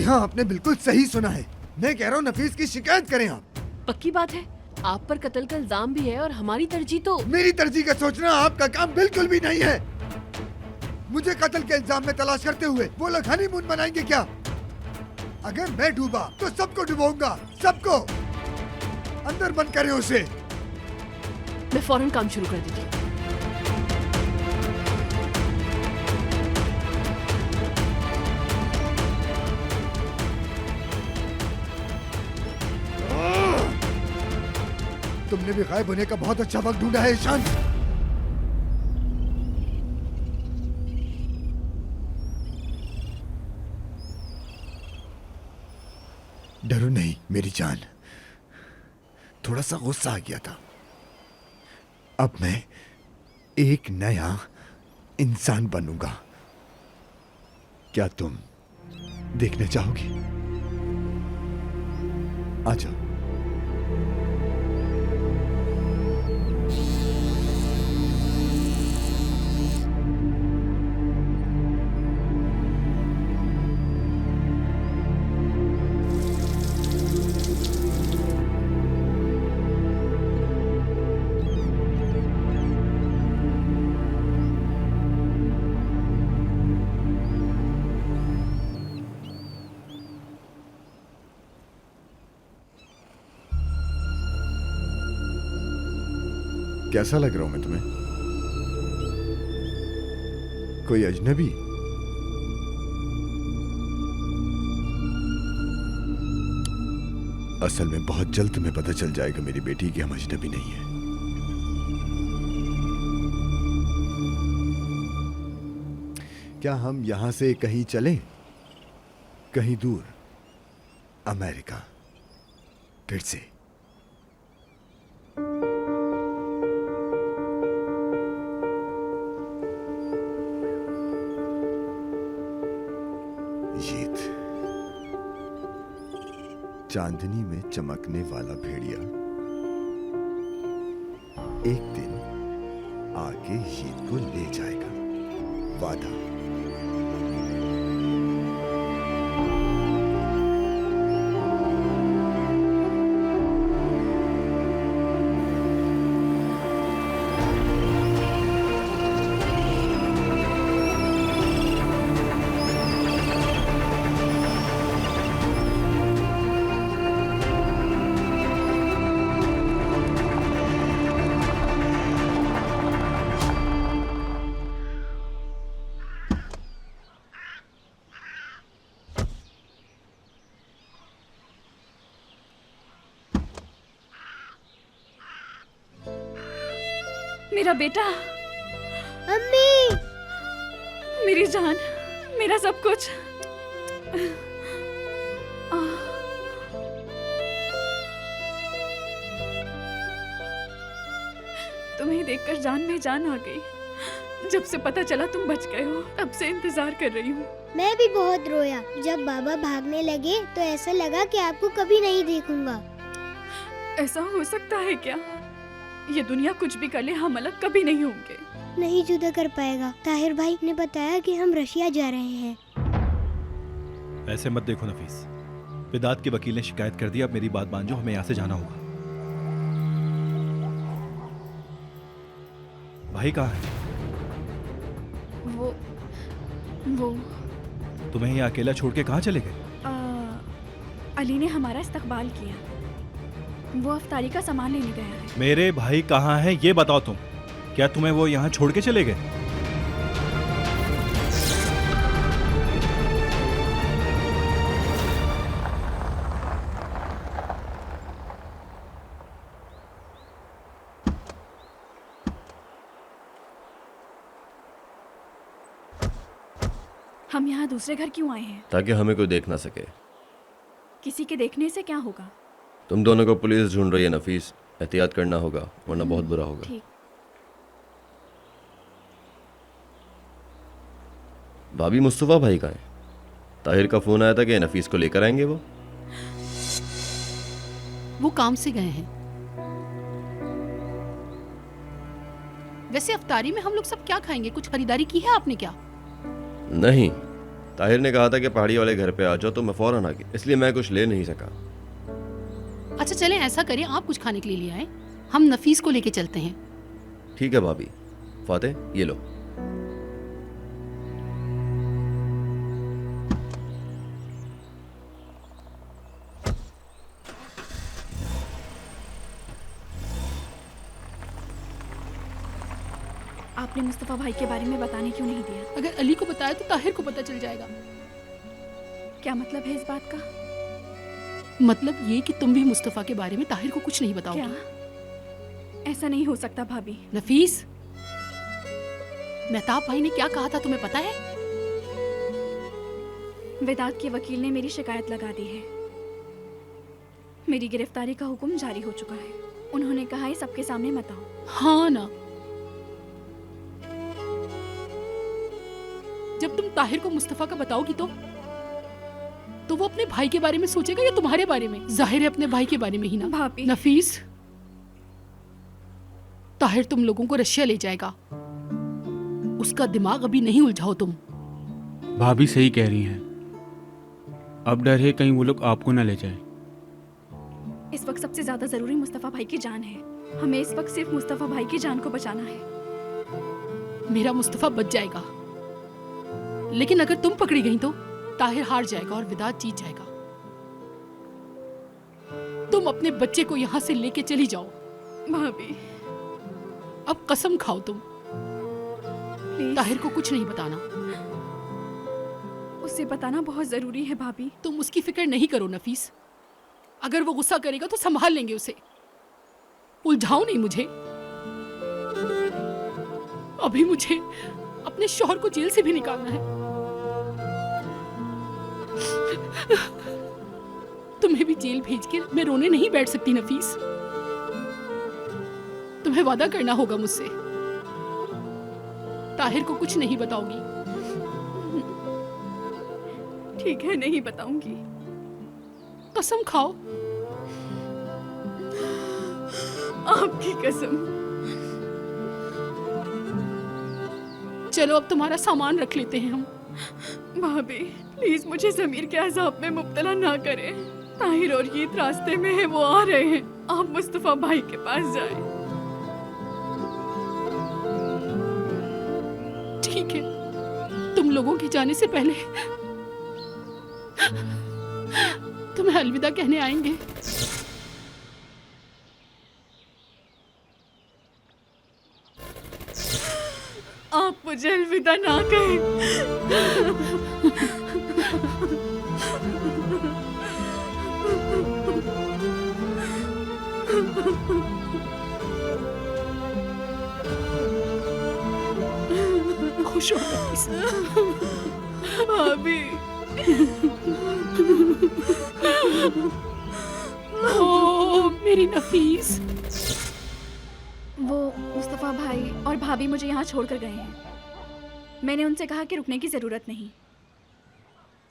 जी हाँ, आपने बिल्कुल सही सुना है। मैं कह रहा हूँ नफीस की शिकायत करें आप। पक्की बात है, आप पर कत्ल का इल्जाम भी है और हमारी तरजीह तो। मेरी तरजीह का सोचना आपका काम बिल्कुल भी नहीं है। मुझे कत्ल के इल्जाम में तलाश करते हुए वो लोग हनीमून मनाएंगे क्या? अगर मैं डूबा तो सबको डुबाऊंगा, सबको। अंदर बंद करें उसे। मैं फौरन काम शुरू कर देती हूँ। तुमने भी गायब होने का बहुत अच्छा वक्त ढूंढा है ईशान। डरो नहीं मेरी जान, थोड़ा सा गुस्सा आ गया था। अब मैं एक नया इंसान बनूंगा। क्या तुम देखना चाहोगी? आ जाओ। कैसा लग रहा हूं मैं तुम्हें? कोई अजनबी? असल में बहुत जल्द तुम्हें पता चल जाएगा मेरी बेटी कि हम अजनबी नहीं है। क्या हम यहां से कहीं चलें? कहीं दूर, अमेरिका, फिर से। चांदनी में चमकने वाला भेड़िया एक दिन आके ईद को ले जाएगा, वादा। मेरा बेटा, अम्मी, मेरी जान, मेरा सब कुछ। तुम्हें देखकर जान में जान आ गई। जब से पता चला तुम बच गए हो, तब से इंतजार कर रही हूँ। मैं भी बहुत रोया। जब बाबा भागने लगे तो ऐसा लगा कि आपको कभी नहीं देखूंगा। ऐसा हो सकता है क्या? ये दुनिया कुछ भी कर ले, हम अलग कभी नहीं होंगे। नहीं जुदा कर पाएगा। ताहिर भाई ने बताया कि हम रशिया जा रहे हैं। ऐसे मत देखो नफीस, विदात के वकील ने शिकायत कर दी। अब मेरी बात मान जाओ, हमें यहाँ से जाना होगा। भाई कहाँ है? वो तुम्हें यहाँ अकेला छोड़ के कहाँ चले गए? अली ने हमारा इस्तकबाल किया। वो अफ्तारी का सामान लेने गया है। मेरे भाई कहाँ हैं ये बताओ तुम। क्या तुम्हें वो यहाँ छोड़ के चले गए? हम यहाँ दूसरे घर क्यों आए हैं? ताकि हमें कोई देख ना सके। किसी के देखने से क्या होगा? तुम दोनों को पुलिस ढूंढ रही है नफीस, एहतियात करना होगा वरना बहुत बुरा होगा। ठीक। भाभी, मुस्तफा भाई कहाँ हैं? ताहिर का फोन आया था कि नफीस को लेकर आएंगे। वो काम से गए हैं। वैसे अफ्तारी में हम लोग सब क्या खाएंगे? कुछ खरीदारी की है आपने क्या? नहीं, ताहिर ने कहा था कि पहाड़ी वाले घर पे आ जाओ, तो मैं फौरन आ गया, इसलिए मैं कुछ ले नहीं सका। अच्छा चलें, ऐसा करें, आप कुछ खाने के लिए ले आए, हम नफीस को लेके चलते हैं। ठीक है भाभी। फातेह, ये लो। आपने मुस्तफ़ा भाई के बारे में बताने क्यों नहीं दिया? अगर अली को बताया तो ताहिर को पता चल जाएगा। क्या मतलब है इस बात का? मतलब ये कि तुम भी मुस्तफ़ा के बारे में ताहिर को कुछ नहीं बताओगे। क्या? ऐसा नहीं हो सकता भाभी। नफीस, मेहताब भाई ने क्या कहा था तुम्हें पता है? वेदात के वकील ने मेरी शिकायत लगा दी है। मेरी गिरफ्तारी का हुक्म जारी हो चुका है। उन्होंने कहा है सबके सामने मत आओ। हाँ ना, जब तुम ताहिर को मुस्तफ़ा का बताओगी तो वो अपने भाई के बारे में सोचेगा या तुम्हारे बारे में? जाहिर है अपने भाई के बारे में ही ना। भाभी। नफीस, ताहिर तुम लोगों को रशिया ले जाएगा, उसका दिमाग अभी नहीं उलझाओ तुम। भाभी सही कह रही हैं, अब डर है कहीं वो लोग आपको ना ले जाए। इस वक्त सबसे ज्यादा जरूरी मुस्तफ़ा भाई की जान है। हमें इस वक्त सिर्फ मुस्तफ़ा भाई की जान को बचाना है। मेरा मुस्तफ़ा बच जाएगा, लेकिन अगर तुम पकड़ी गई तो ताहिर हार जाएगा और विदात जीत जाएगा। तुम अपने बच्चे को यहां से लेके चली जाओ। भाभी अब कसम खाओ तुम, प्लीज। ताहिर को कुछ नहीं बताना। उसे बताना बहुत जरूरी है भाभी। तुम उसकी फिक्र नहीं करो नफीस, अगर वो गुस्सा करेगा तो संभाल लेंगे उसे। उलझाओ नहीं मुझे। अभी मुझे अपने शौहर को जेल से भी निकालना है। तुम्हें भी जेल भेज के मैं रोने नहीं बैठ सकती नफीस। तुम्हें वादा करना होगा मुझसे, ताहिर को कुछ नहीं बताओगी। ठीक है, नहीं बताऊंगी। कसम खाओ। आपकी कसम। चलो अब तुम्हारा सामान रख लेते हैं हम। भाभी प्लीज मुझे ज़मीर के अज़ाब में मुब्तला ना करें। ताहिर और ये रास्ते में है, वो आ रहे हैं। आप मुस्तफ़ा भाई के पास जाएं। ठीक है, तुम लोगों के जाने से पहले तुम्हें अलविदा कहने आएंगे। आप मुझे अलविदा ना कहें। खुश हो नफीस। भाभी ओ मेरी नफीस। वो मुस्तफ़ा भाई और भाभी मुझे यहाँ छोड़कर गए हैं। मैंने उनसे कहा कि रुकने की ज़रूरत नहीं।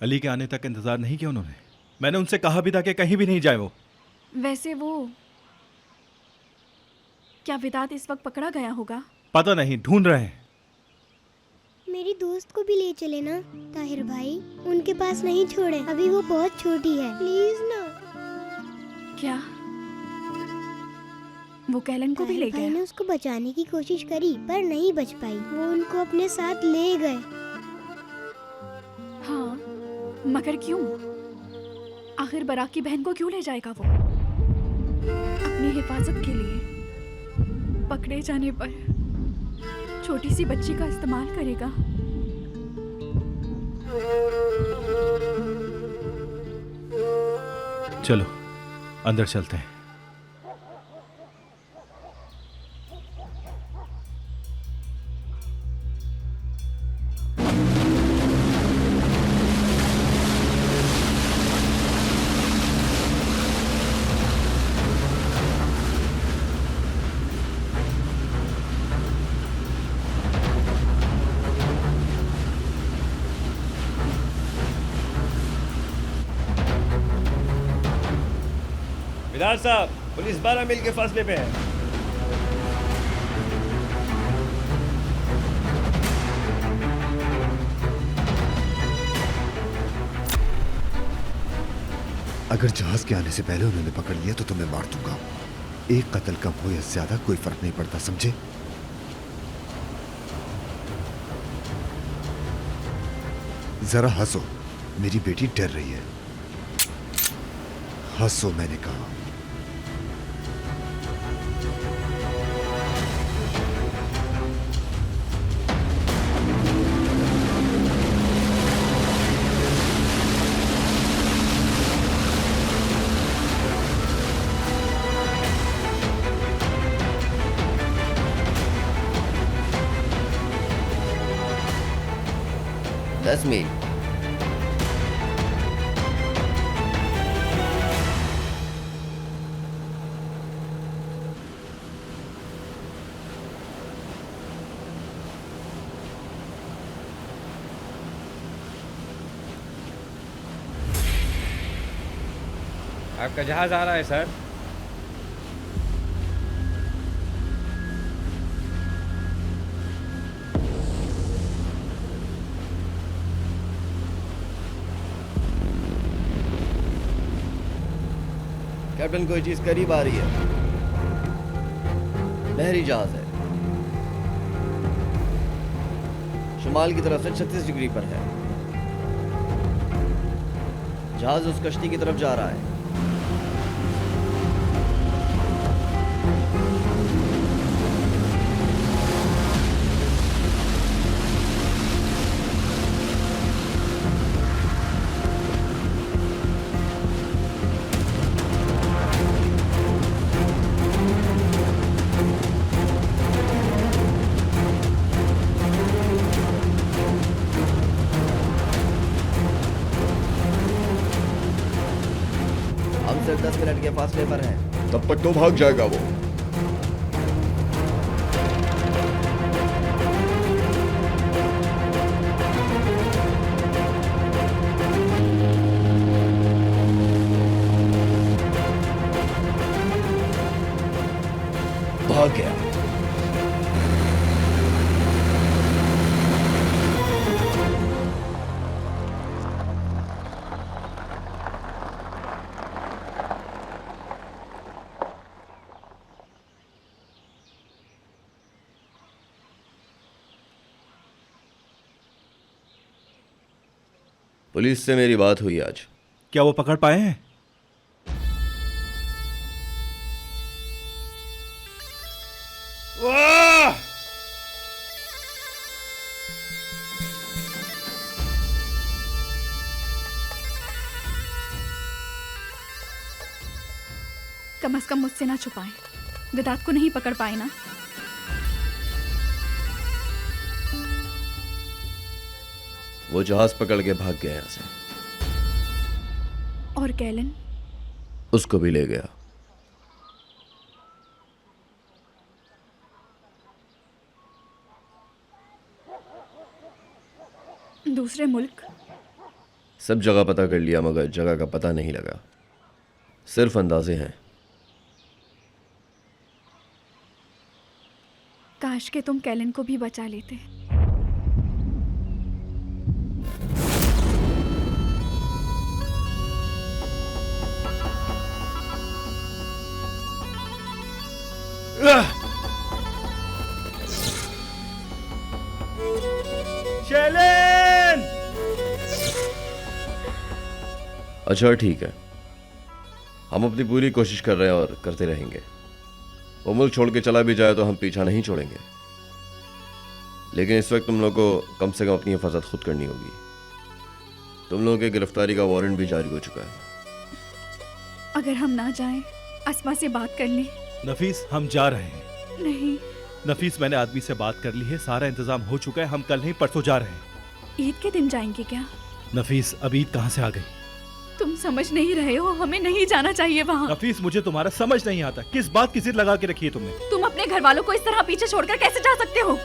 अली के आने तक इंतजार नहीं किया उन्होंने? मैंने उनसे कहा भी था कि कहीं भी नहीं जाए वो। वैसे वो क्या विदात इस वक्त पकड़ा गया होगा? पता नहीं, ढूंढ रहे हैं। मेरी दोस्त को भी ले चले ना ताहिर भाई, उनके पास नहीं छोड़े, अभी वो बहुत छोटी है, प्लीज ना। क्या वो कैलन को भी ले ताहिर भाई गया? ने उसको बचाने की कोशिश करी पर नहीं बच पाई, वो उनको अपने साथ ले गए। हाँ, मगर क्यों? आखिर बराक की बहन को क्यों ले जाएगा वो? अपनी हिफाजत के लिए। पकड़े जाने पर छोटी सी बच्ची का इस्तेमाल करेगा। चलो अंदर चलते हैं। विधान साहब, पुलिस 12 मील के फासले पे है। अगर जहाज के आने से पहले उन्होंने पकड़ लिया तो तुम्हें मार दूंगा। एक कत्ल कम हो या ज्यादा कोई फर्क नहीं पड़ता, समझे? जरा हंसो, मेरी बेटी डर रही है। हंसो, मैंने कहा। That's me. आपका जहाज आ रहा है सर। कैप्टन, कोई चीज करीब आ रही है। बहरी जहाज है, शुमाल की तरफ से 36 डिग्री पर है। जहाज उस कश्ती की तरफ जा रहा है। हम सिर्फ 10 मिनट के फासले पर हैं। तब तक तो भाग जाएगा वो। भाग गया। पुलिस से मेरी बात हुई आज। क्या वो पकड़ पाए हैं? वाह! कम से कम मुझसे ना छुपाएं। विदात को नहीं पकड़ पाए ना? वो जहाज पकड़ के भाग गया यहाँ से। और कैलन? उसको भी ले गया। दूसरे मुल्क? सब जगह पता कर लिया मगर जगह का पता नहीं लगा। सिर्फ अंदाजे हैं। काश के तुम कैलन को भी बचा लेते। चैलेंज! अच्छा ठीक है, हम अपनी पूरी कोशिश कर रहे हैं और करते रहेंगे। वो मुल्क छोड़ के चला भी जाए तो हम पीछा नहीं छोड़ेंगे, लेकिन इस वक्त तुम लोग को कम से कम अपनी हिफाजत खुद करनी होगी। तुम लोगों की गिरफ्तारी का वारंट भी जारी हो चुका है। अगर हम ना जाएं, अस्मा से बात कर लें। नफीस, हम जा रहे हैं। नहीं नफीस, मैंने आदमी से बात कर ली है, सारा इंतजाम हो चुका है। हम कल नहीं परसों जा रहे हैं। ईद के दिन जाएंगे क्या? नफीस, अब ईद कहाँ से आ गई? तुम समझ नहीं रहे हो, हमें नहीं जाना चाहिए वहाँ। नफीस, मुझे तुम्हारा समझ नहीं आता। किस बात की जिद लगा के रखी है तुमने? तुम अपने घर वालों को इस तरह पीछे छोड़कर कैसे जा सकते हो?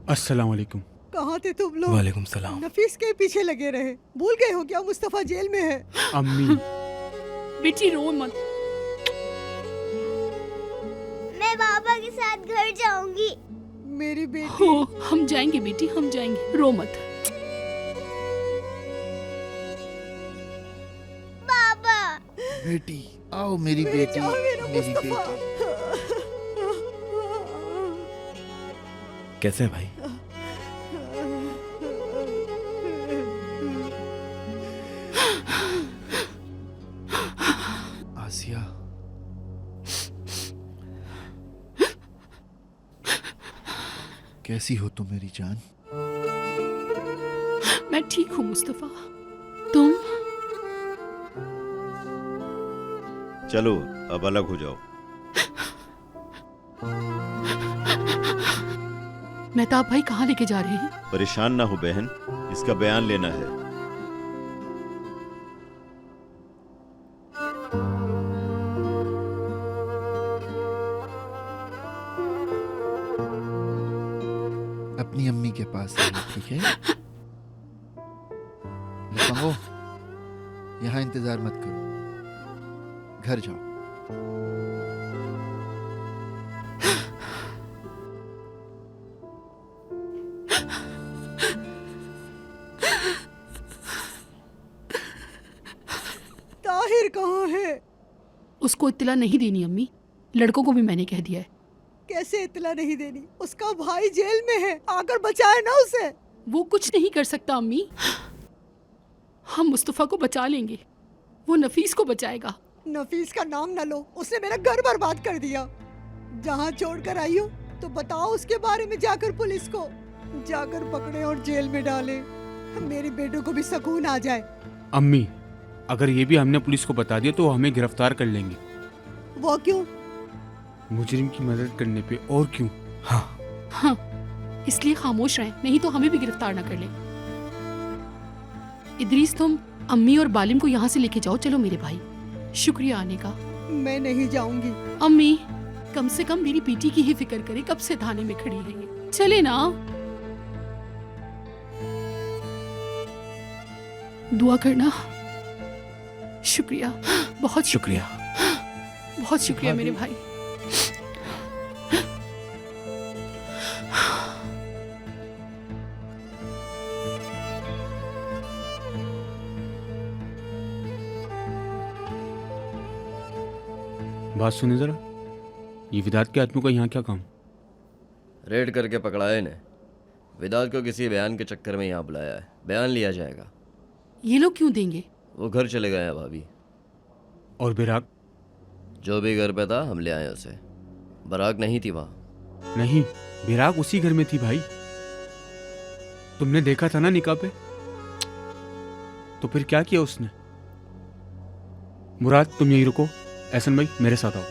अस्सलाम वालेकुम। कहाँ थे तुम लोग? वालेकुम सलाम। नफीस के पीछे लगे रहे। भूल गए हो क्या मुस्तफा जेल में है? अम्मी, बेटी रो मत। घर जाऊंगी। मेरी बेटी। हो, हम जाएंगे बेटी, हम जाएंगे, रो मत। पापा। बेटी आओ मेरी बेटी, मेरी बेटी। कैसे है भाई? आसिया, कैसी हो तुम मेरी जान? मैं ठीक हूँ मुस्तफा, तुम? चलो अब अलग हो जाओ। मेहताब भाई कहाँ लेके जा रहे हैं? परेशान ना हो बहन, इसका बयान लेना है। अपनी अम्मी के पास रहो, ठीक है? लफंगो, यहाँ इंतजार मत करो, घर जाओ। ताहिर कहाँ है? उसको इत्तला नहीं देनी अम्मी, लड़कों को भी मैंने कह दिया है। कैसे इत्तला नहीं देनी? उसका भाई जेल में है, आकर बचाए ना उसे। वो कुछ नहीं कर सकता अम्मी, हम मुस्तफा को बचा लेंगे, वो नफीस को बचाएगा। नफीस का नाम न लो, उसने मेरा घर बर्बाद कर दिया। जहाँ छोड़ कर आई हो तो बताओ उसके बारे में जाकर पुलिस को, जाकर पकड़े और जेल में डाले। मेरे बेटों को भी सुकून आ जाए। अम्मी, अगर ये भी हमने पुलिस को बता दिया तो वो हमें गिरफ्तार कर लेंगे। वो क्यों? मुजरिम की मदद करने पे, और क्यों? हाँ, इसलिए खामोश रहें, नहीं तो हमें भी गिरफ्तार ना कर ले। इदरीस, तुम अम्मी और बालिम को यहाँ से लेके जाओ। चलो मेरे भाई, शुक्रिया आने का। मैं नहीं जाऊंगी। अम्मी, कम से कम मेरी बेटी की ही फिक्र करे, कब से थाने में खड़ी है ये। चले ना, दुआ करना। शुक्रिया, बहुत शुक्रिया, बहुत शुक्रिया मेरे भाई। बात सुने जरा, ये विदात के आदमी का यहाँ क्या काम? रेड करके पकड़ाया इन्हें। विदात को किसी बयान के चक्कर में यहाँ बुलाया है, बयान लिया जाएगा। ये लोग क्यों देंगे? वो घर चले गए हैं भाभी। और बिराक? जो भी घर पे था हम ले आए उसे। बराक नहीं थी वहाँ। नहीं, बिराक उसी घर में थी भाई, तुमने देखा था ना निकाह पे। तो फिर क्या किया उसने? मुराद, तुम यहीं रुको, एहसन भाई मेरे साथ आओ।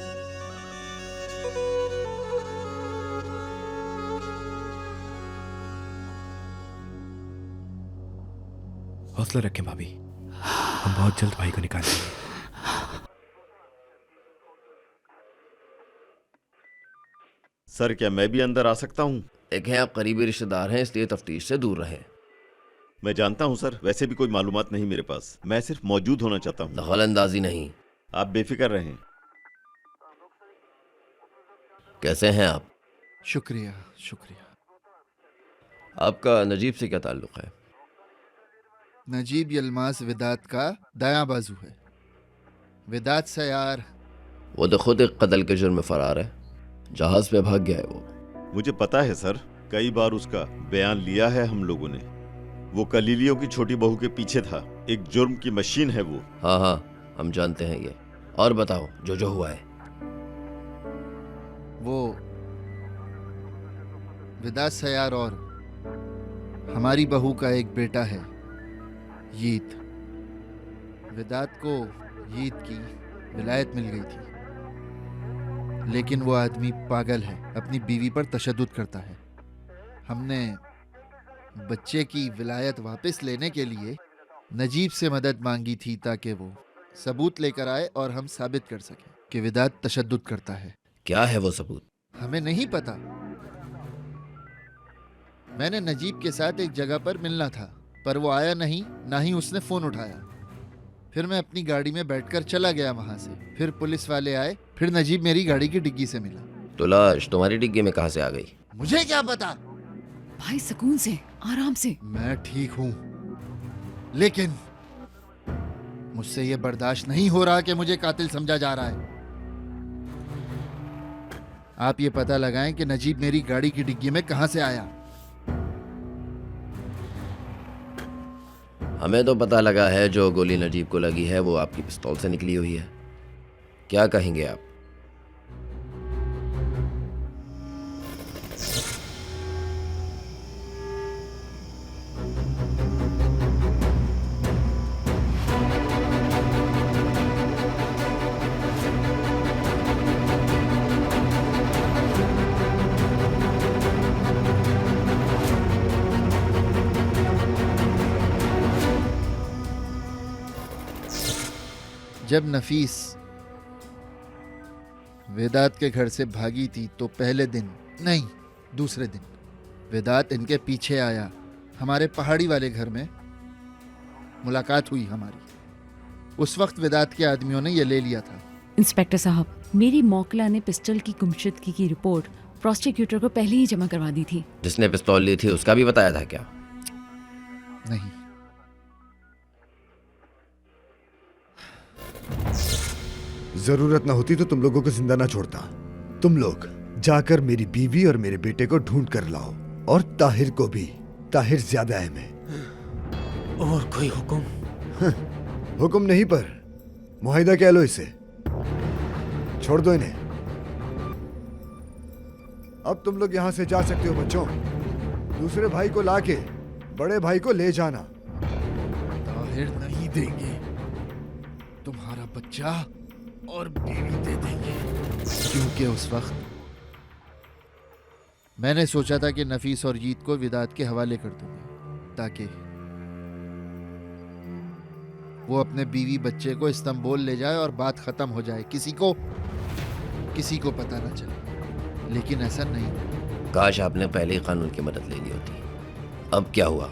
हौसला रखें भाभी, हम बहुत जल्द भाई को निकालेंगे। सर, क्या मैं भी अंदर आ सकता हूँ? एक है, आप करीबी रिश्तेदार हैं, इसलिए तफ्तीश से दूर रहें। मैं जानता हूँ सर, वैसे भी कोई मालूमात नहीं मेरे पास, मैं सिर्फ मौजूद होना चाहता हूँ। दखलंदाजी नहीं। आप बेफिक्र रहें। कैसे हैं आप? शुक्रिया शुक्रिया। आपका नजीब से क्या ताल्लुक है? नजीब यलमास विदात का दायां बाजू है। विदात सयार। वो तो खुद एक कत्ल के जुर्म में फरार है, जहाज पे भाग गया है वो। मुझे पता है सर, कई बार उसका बयान लिया है हम लोगों ने। वो कलीलियों की छोटी बहू के पीछे था, एक जुर्म की मशीन है वो। हाँ हाँ, हम जानते हैं ये। और बताओ जो जो हुआ है। वो विदात सयार और हमारी बहू का एक बेटा है, यीत। विदात को यीत की विलायत मिल गई थी, लेकिन वो आदमी पागल है, अपनी बीवी पर तशद्दुद करता है। हमने बच्चे की विलायत वापस लेने के लिए नजीब से मदद मांगी थी, ताकि वो सबूत लेकर आए और हम साबित कर सकें कि विदात तशद्दुद करता है। क्या है वो सबूत? हमें नहीं पता। मैंने नजीब के साथ एक जगह पर मिलना था, पर वो आया नहीं, ना ही उसने फोन उठाया। फिर मैं अपनी गाड़ी में बैठकर चला गया वहां से। फिर पुलिस वाले आए, फिर नजीब मेरी गाड़ी की डिग्गी से मिला। तो लाश तुम्हारी डिग्गी में कहां से आ गई? मुझे क्या पता? भाई सुकून से, आराम से। मैं ठीक हूं, लेकिन मुझसे ये बर्दाश्त नहीं हो रहा कि मुझे कातिल समझा जा रहा है। आप ये पता लगाएं कि नजीब मेरी गाड़ी की डिग्गी में कहां से आया। हमें तो पता लगा है जो गोली नजीब को लगी है वो आपकी पिस्तौल से निकली हुई है। क्या कहेंगे आप? जब नफीस वेदात के घर से भागी थी तो पहले दिन नहीं, दूसरे दिन वेदात इनके पीछे आया। हमारे पहाड़ी वाले घर में मुलाकात हुई हमारी। उस वक्त वेदात के आदमियों ने ये ले लिया था। इंस्पेक्टर साहब, मेरी मौकला ने पिस्टल की गुमशुदगी की रिपोर्ट प्रोसिक्यूटर को पहले ही जमा करवा दी थी। जिसने पिस्तौल ली थी उसका भी बताया था क्या? नहीं। जरूरत ना होती तो तुम लोगों को जिंदा ना छोड़ता। तुम लोग जाकर मेरी बीवी और मेरे बेटे को ढूंढ कर लाओ, और ताहिर को भी। ताहिर ज्यादा अहम है। और कोई हुक्म? हुक्म नहीं, पर मुआहिदा कह लो इसे। छोड़ दो इन्हें। अब तुम लोग यहां से जा सकते हो बच्चों। दूसरे भाई को लाके बड़े भाई को ले जाना। ताहिर नहीं देंगे, तुम्हारा बच्चा और बीवी दे देंगे। क्योंकि उस वक्त मैंने सोचा था कि नफीस और जीत को विदात के हवाले कर दूंगा, ताकि वो अपने बीवी बच्चे को इस्तांबुल ले जाए और बात खत्म हो जाए, किसी को पता ना चले। लेकिन ऐसा नहीं। काश आपने पहले ही कानून की मदद ले ली होती। अब क्या हुआ?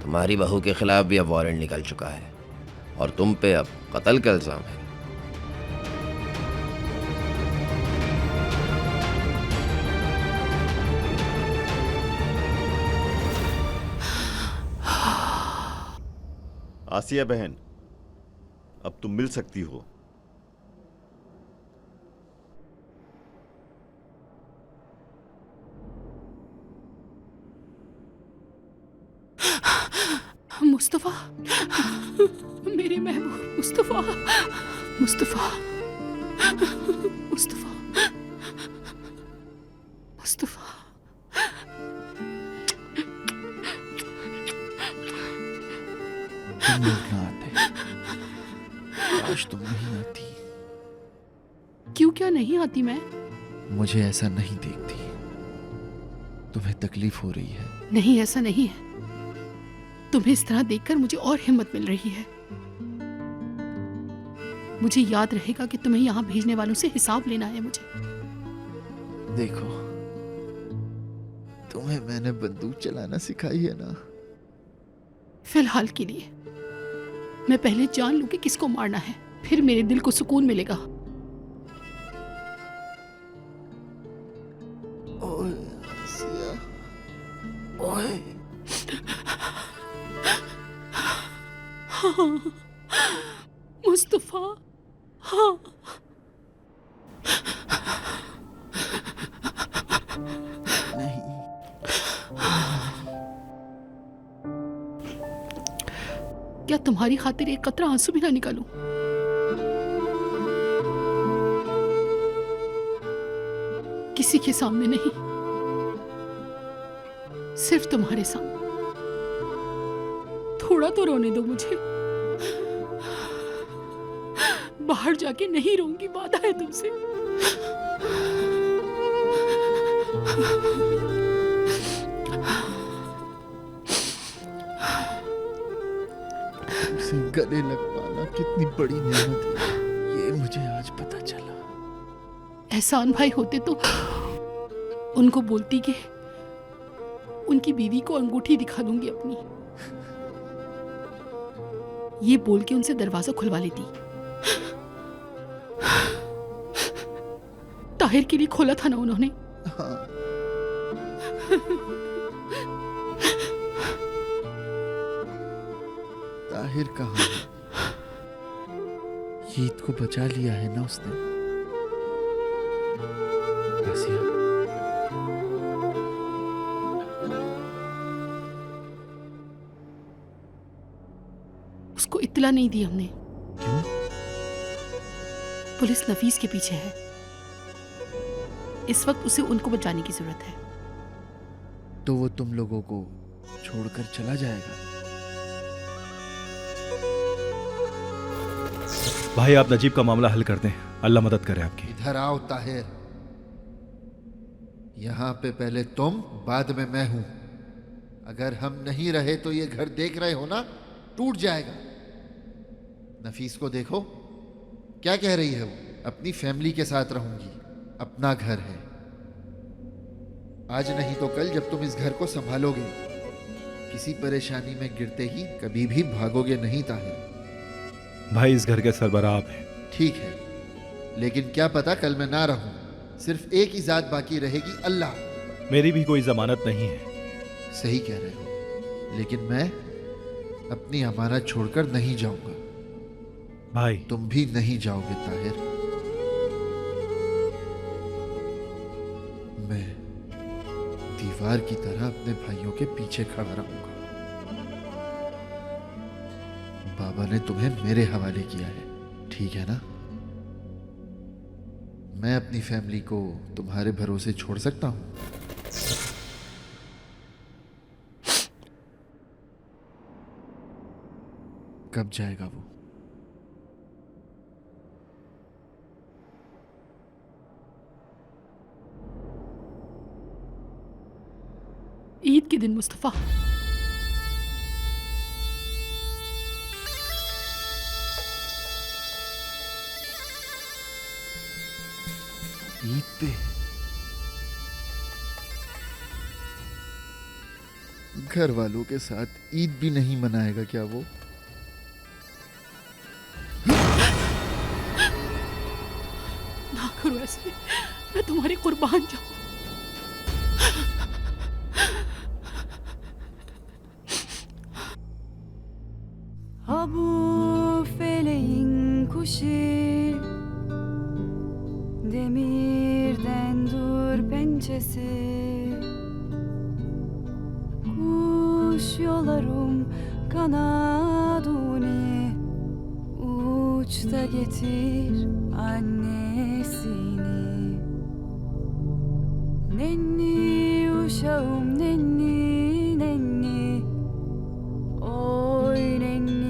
तुम्हारी बहू के खिलाफ भी अब वारंट निकल चुका है और तुम पे अब कत्ल का इल्जाम है। आसिया बहन, अब तुम मिल सकती हो। मुस्तफा, मेरे महबूब मुस्तफा, मुस्तफा, मुस्तफा, मुस्तफा। तुम लोग ना आते, काश तुम नहीं आती। क्यों क्या नहीं आती मैं? मुझे ऐसा नहीं देखती। तुम्हें तकलीफ हो रही है। नहीं, ऐसा नहीं है। तुम्हें इस तरह देखकर मुझे और हिम्मत मिल रही है। मुझे याद रहेगा कि तुम्हें यहां भेजने वालों से हिसाब लेना है मुझे। देखो, तुम्हें मैंने बंदूक चलाना सिखाई है ना। फिलहाल के लिए मैं पहले जान लूं कि किसको मारना है, फिर मेरे दिल को सुकून मिलेगा। ओए आसिया, ओए। हाँ, मुस्तफा, हाँ। नहीं। क्या तुम्हारी खातिर एक कतरा आंसू भी ना निकालूं? किसी के सामने नहीं, सिर्फ तुम्हारे सामने। थोड़ा तो रोने दो मुझे। बाहर जाके नहीं रोऊंगी, वादा है तुमसे। तुमसे गले लग पाना कितनी बड़ी नेमत है, ये मुझे आज पता चला। एहसान भाई होते तो उनको बोलती कि उनकी बीवी को अंगूठी दिखा दूंगी अपनी, ये बोल के उनसे दरवाजा खुलवा लेती। ताहिर के लिए खोला था ना उन्होंने। हाँ। ताहिर कहाँ है? ईद को बचा लिया है ना उसने। आसिया, उसको इत्तला नहीं दी हमने। क्यों? पुलिस नफीस के पीछे है। इस वक्त उसे उनको बचाने की जरूरत है। तो वो तुम लोगों को छोड़कर चला जाएगा? भाई आप नजीब का मामला हल कर दें, अल्लाह मदद करे आपकी। इधर आओ ताहिर। यहाँ पे पहले तुम, बाद में मैं हूं। अगर हम नहीं रहे तो ये घर देख रहे हो ना, टूट जाएगा। नफीस को देखो, क्या कह रही है वो? अपनी फैमिली के साथ रहूंगी, अपना घर है। आज नहीं तो कल जब तुम इस घर को संभालोगे, किसी परेशानी में गिरते ही कभी भी भागोगे नहीं ताहिर। भाई इस घर के सरबराह आप हैं। ठीक है, लेकिन क्या पता कल मैं ना रहूं। सिर्फ एक ही जात बाकी रहेगी, अल्लाह। मेरी भी कोई जमानत नहीं है। सही कह रहे हो, लेकिन मैं अपनी अमानत छोड़कर नहीं जाऊंगा। भाई तुम भी नहीं जाओगे ताहिर। मैं दीवार की तरह अपने भाइयों के पीछे खड़ा रहूंगा। बाबा ने तुम्हें मेरे हवाले किया है, ठीक है ना? मैं अपनी फैमिली को तुम्हारे भरोसे छोड़ सकता हूं? कब जाएगा वो? ईद के दिन मुस्तफा। ईद पे? घर वालों के साथ ईद भी नहीं मनाएगा क्या वो? ना करो ऐसे, मैं तुम्हारी कुर्बान जाऊं। Bu feleğin kuşu, demirden dur pençesi. Kuş yolarım kanadını, uçta getir annesini. Nenni uşağım nenni nenni, oy nenni.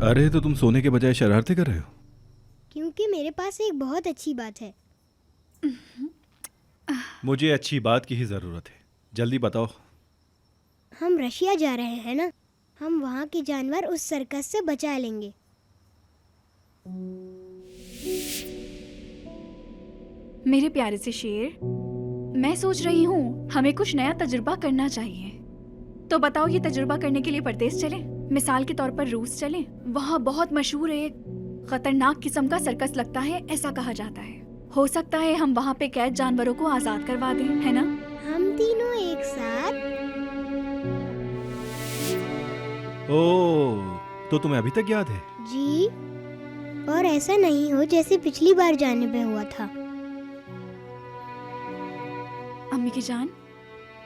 अरे तो तुम सोने के बजाय शरारतें कर रहे हो? क्योंकि मेरे पास एक बहुत अच्छी बात है। मुझे अच्छी बात की ही जरूरत है, जल्दी बताओ। हम रशिया जा रहे हैं ना, हम वहाँ के जानवर उस सर्कस से बचा लेंगे। मेरे प्यारे से शेर, मैं सोच रही हूँ हमें कुछ नया तजुर्बा करना चाहिए। तो बताओ, ये तजुर्बा करने के लिए परदेश चलें? मिसाल के तौर पर रूस चलें? वहाँ बहुत मशहूर एक खतरनाक किस्म का सर्कस लगता है, ऐसा कहा जाता है। हो सकता है हम वहाँ पे कैद जानवरों को आजाद करवा दें, है ना? हम तीनों एक साथ। ओह, तो तुम्हें अभी तक याद है? जी, और ऐसा नहीं हो जैसे पिछली बार जाने पे हुआ था। अम्मी की जान।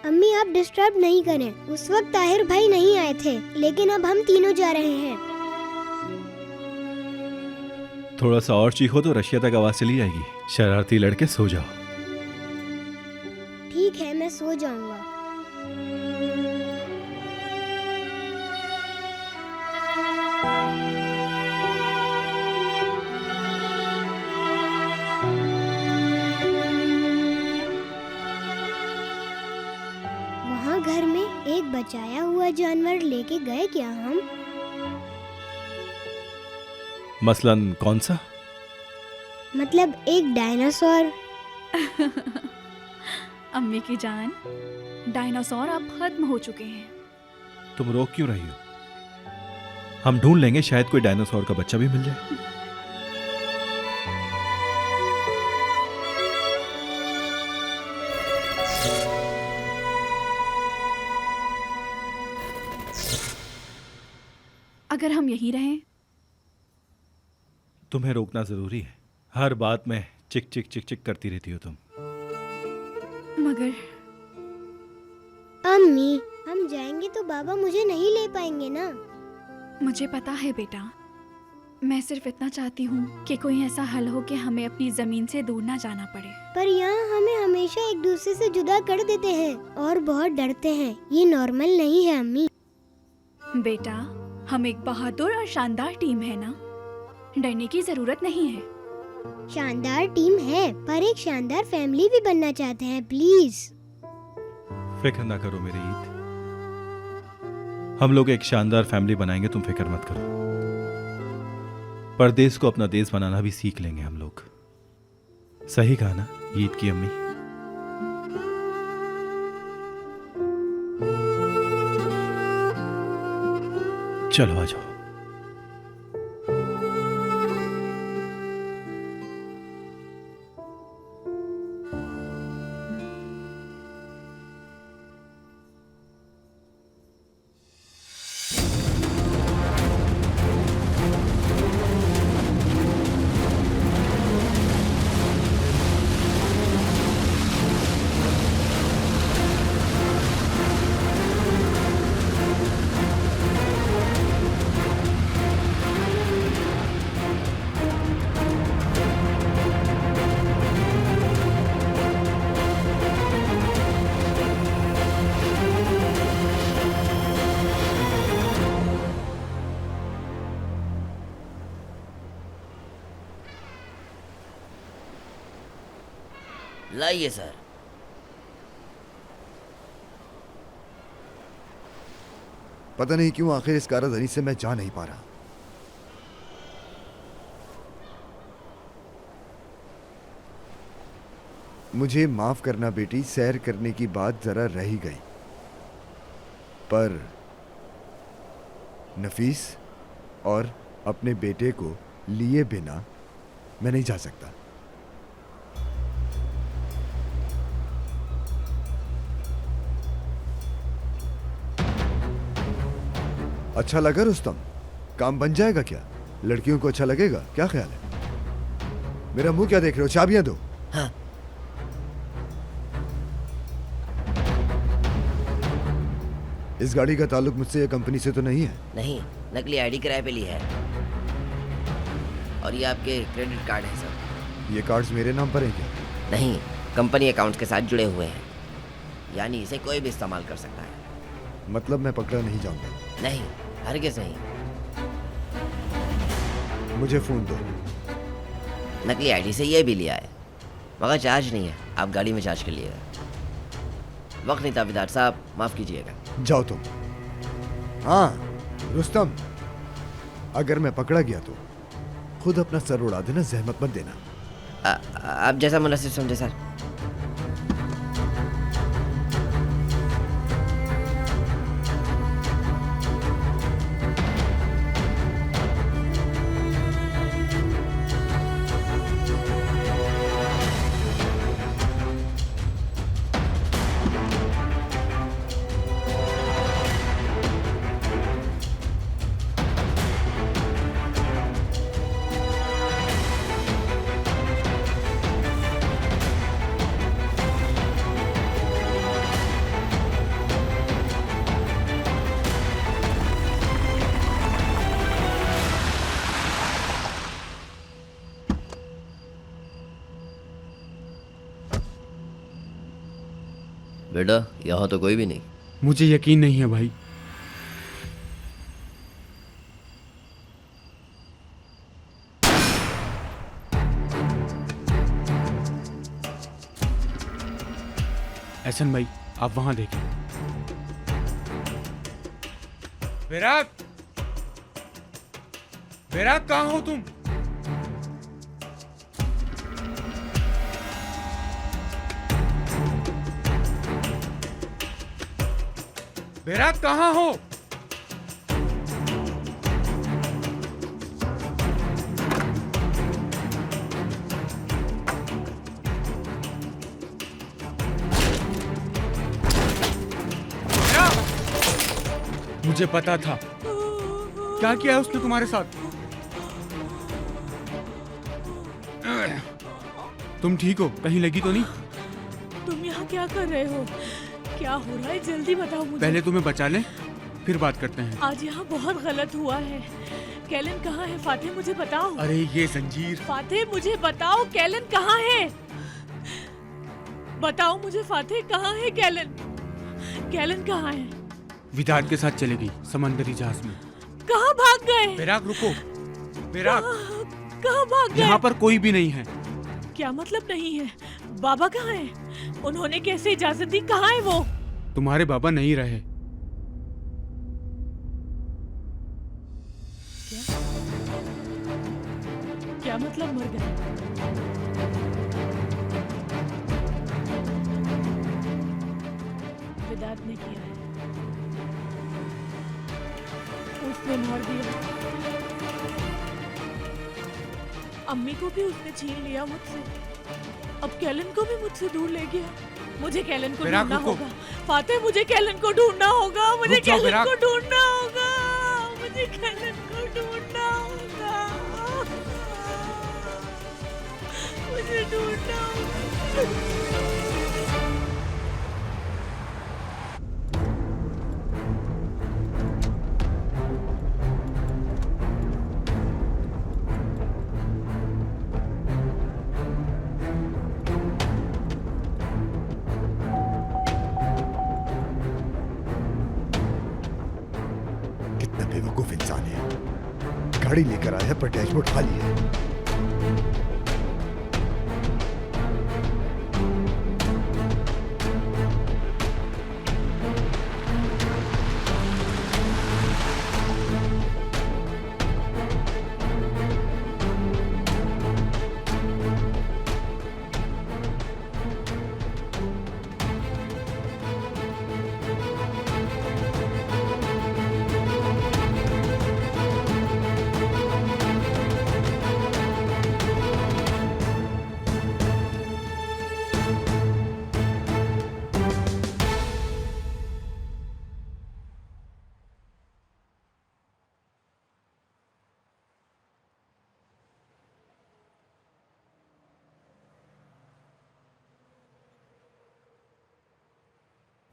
अम्मी आप डिस्टर्ब नहीं करें। उस वक्त ताहिर भाई नहीं आए थे, लेकिन अब हम तीनों जा रहे हैं। थोड़ा सा और चीखो तो रशिया तक आवाज चली जाएगी। शरारती लड़के, सो जाओ। ठीक है, मैं सो जाऊंगा। घर में एक बचाया हुआ जानवर लेके गए क्या हम? मसलन कौन सा? मतलब एक डायनासोर। अम्मी की जान, डायनासोर अब खत्म हो चुके हैं। तुम रोक क्यों रही हो? हम ढूंढ लेंगे, शायद कोई डायनासोर का बच्चा भी मिल जाए। अगर हम यहीं रहें? तुम्हें रोकना जरूरी है। हर बात में चिक चिक चिक चिक करती रहती हो तुम। मगर अम्मी, हम जाएंगे तो बाबा मुझे नहीं ले पाएंगे ना? मुझे पता है बेटा, मैं सिर्फ इतना चाहती हूँ कि कोई ऐसा हल हो कि हमें अपनी जमीन से दूर ना जाना पड़े। पर यहाँ हमें हमेशा एक दूसरे से जुदा कर देते हैं और बहुत डरते हैं। ये नॉर्मल नहीं है अम्मी। बेटा, हम एक बहादुर और शानदार टीम है ना, डरने की जरूरत नहीं है। शानदार टीम है, पर एक शानदार फैमिली भी बनना चाहते हैं। प्लीज फिक्र ना करो मेरी ईद, हम लोग एक शानदार फैमिली बनाएंगे, तुम फिक्र मत करो। परदेश को अपना देश बनाना भी सीख लेंगे हम लोग। सही कहा ना ईद की अम्मी? चलो आ जाओ। लाइए सर। पता नहीं क्यों आखिर इस काराधनी से मैं जा नहीं पा रहा। मुझे माफ करना बेटी, सैर करने की बात जरा रह ही गई, पर नफीस और अपने बेटे को लिए बिना मैं नहीं जा सकता। अच्छा लगा रुस्तम? काम बन जाएगा क्या? लड़कियों को अच्छा लगेगा? क्या ख्याल है? मेरा मुंह क्या देख रहे हो? चाबियां दो। हाँ। इस गाड़ी का ताल्लुक मुझसे या कंपनी से तो नहीं है? नहीं, नकली आईडी किराए पे ली है। और ये आपके क्रेडिट कार्ड है सर। ये कार्ड्स मेरे नाम पर हैं क्या? नहीं, कंपनी अकाउंट्स के साथ जुड़े हुए हैं, यानी इसे कोई भी इस्तेमाल कर सकता है। मतलब मैं पकड़ा नहीं जाऊंगा? नहीं, हरगिज़ नहीं। मुझे फोन दो। नकली आईडी से ये भी लिया है, मगर चार्ज नहीं है। आप गाड़ी में चार्ज कर लीजिएगा। वक्त नहीं था विदार साहब, माफ कीजिएगा। जाओ तुम। हाँ रुस्तम, अगर मैं पकड़ा गया तो खुद अपना सर उड़ा देना, जहमत मत देना। आप जैसा मुनासिब समझे सर। बेटा, यहाँ तो कोई भी नहीं। मुझे यकीन नहीं है भाई। एहसन भाई, आप वहां देखें। विराग, विराग कहाँ हो तुम? विराग कहाँ हो? मुझे पता था। क्या किया है उसने तुम्हारे साथ? तुम ठीक हो? कहीं लगी तो नहीं? तुम यहाँ क्या कर रहे हो? क्या हो रहा है? जल्दी बताओ मुझे। पहले तुम्हें बचा लें, फिर बात करते हैं। आज यहाँ बहुत गलत हुआ है। कैलन कहाँ है? फातिह मुझे बताओ। अरे ये जंजीर। फातिह मुझे बताओ, कैलन कहाँ है? बताओ मुझे फातिह कहाँ है? कैलन, कैलन कहाँ है? विदात के साथ चले गई समंदरी जहाज में। कहाँ भाग गए? विराग रुको, विराग। कहाँ भाग गए? यहाँ पर कोई भी नहीं है। क्या मतलब नहीं है? बाबा कहाँ है? उन्होंने कैसे इजाजत दी? कहाँ है वो? तुम्हारे बाबा नहीं रहे। क्या मतलब मर गए? विदात ने किया है, उसने मार दिया। अम्मी को भी उसने छीन लिया मुझसे। अब कैलन को भी मुझसे दूर ले गया। मुझे कैलन को ढूंढना होगा। फातिह, मुझे कैलन को ढूंढना होगा। मुझे कैलन को ढूंढना होगा। मुझे कैलन को ढूंढना होगा। मुझे ढूंढना होगा। बेवकूफ इंसान है। गाड़ी लेकर आया पर डैशबोर्ड खाली है।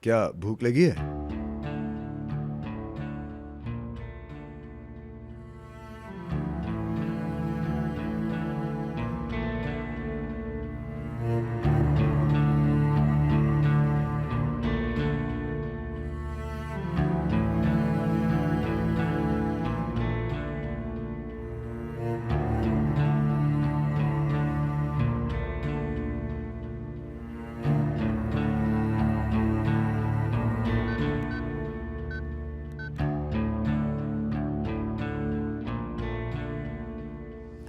क्या भूख लगी है?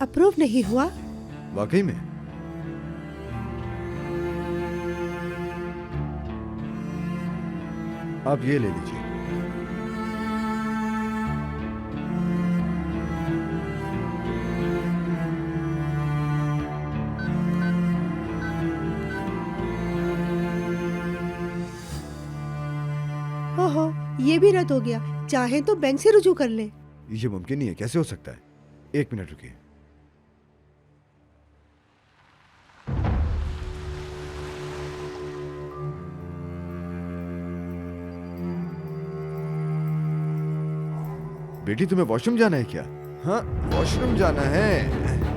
अप्रूव नहीं हुआ? वाकई में? आप ये ले लीजिए। ओहो, ये भी रद्द हो गया। चाहे तो बैंक से रुजू कर ले। ये मुमकिन नहीं है। कैसे हो सकता है? एक मिनट रुकिए। बेटी, तुम्हें वॉशरूम जाना है क्या? हाँ, वॉशरूम जाना है।